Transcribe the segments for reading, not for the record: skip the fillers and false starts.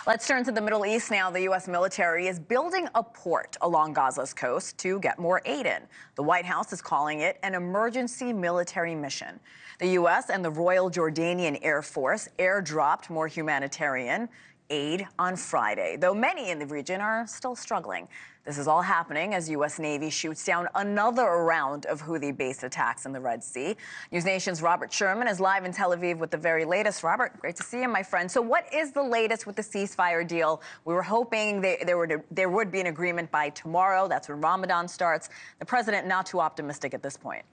Let's turn to the Middle East now. The U.S. military is building a port along Gaza's coast to get more aid in. The White House is calling it an emergency military mission. The U.S. and the Royal Jordanian Air Force airdropped more humanitarian aid on Friday, though many in the region are still struggling. This is all happening as U.S. Navy shoots down another round of Houthi-based attacks in the Red Sea. NewsNation's Robert Sherman is live in Tel Aviv with the very latest. Robert, great to see you, my friend. So what is the latest with the ceasefire deal? We were hoping there would be an agreement by tomorrow. That's when Ramadan starts. The president not too optimistic at this point.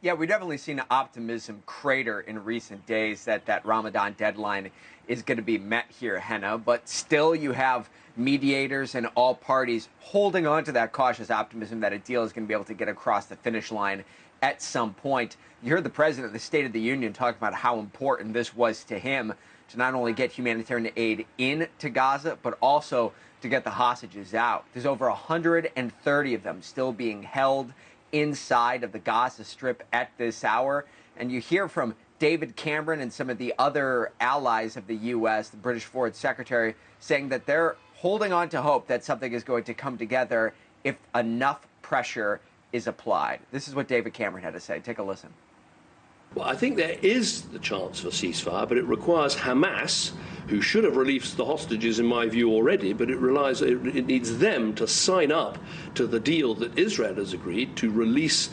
Yeah, we've definitely seen optimism crater in recent days that Ramadan deadline is going to be met here, Hena. But still, you have mediators and all parties holding on to that cautious optimism that a deal is going to be able to get across the finish line at some point. You heard the president of the State of the Union talk about how important this was to him to not only get humanitarian aid into Gaza, but also to get the hostages out. There's over 130 of them still being held inside of the Gaza Strip at this hour. And you hear from David Cameron and some of the other allies of the U.S., the British Foreign Secretary, saying that they're holding on to hope that something is going to come together if enough pressure is applied. This is what David Cameron had to say. Take a listen. Well, I think there is the chance for ceasefire, but it requires Hamas, who should have released the hostages in my view already, but it needs them to sign up to the deal that Israel has agreed to release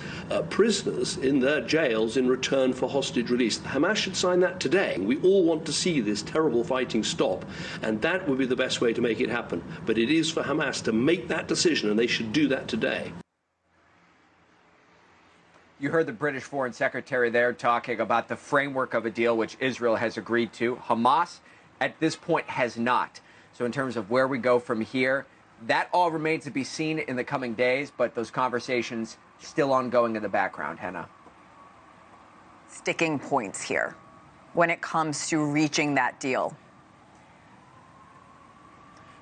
prisoners in their jails in return for hostage release. Hamas should sign that today. We all want to see this terrible fighting stop, and that would be the best way to make it happen. But it is for Hamas to make that decision, and they should do that today. You heard the British Foreign Secretary there talking about the framework of a deal which Israel has agreed to. Hamas, at this point, has not. So in terms of where we go from here, that all remains to be seen in the coming days, but those conversations still ongoing in the background, Hena. Sticking points here when it comes to reaching that deal.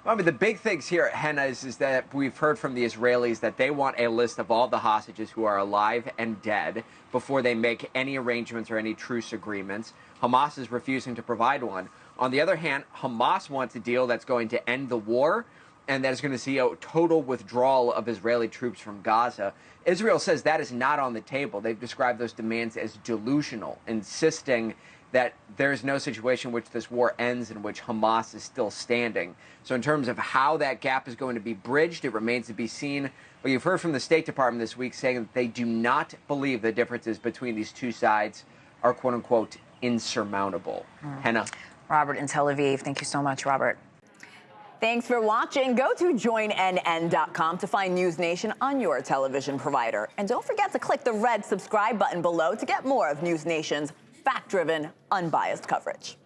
I mean, the big things here at Hena is that we've heard from the Israelis that they want a list of all the hostages who are alive and dead before they make any arrangements or any truce agreements. Hamas is refusing to provide one. On the other hand, Hamas wants a deal that's going to end the war and that is going to see a total withdrawal of Israeli troops from Gaza. Israel says that is not on the table. They've described those demands as delusional, insisting that there is no situation in which this war ends in which Hamas is still standing. So in terms of how that gap is going to be bridged, it remains to be seen. But you've heard from the State Department this week saying that they do not believe the differences between these two sides are, quote unquote, insurmountable. Hena. Robert in Tel Aviv. Thank you so much, Robert. Thanks for watching. Go to joinnn.com to find NewsNation on your television provider. And don't forget to click the red subscribe button below to get more of NewsNation's fact-driven, unbiased coverage.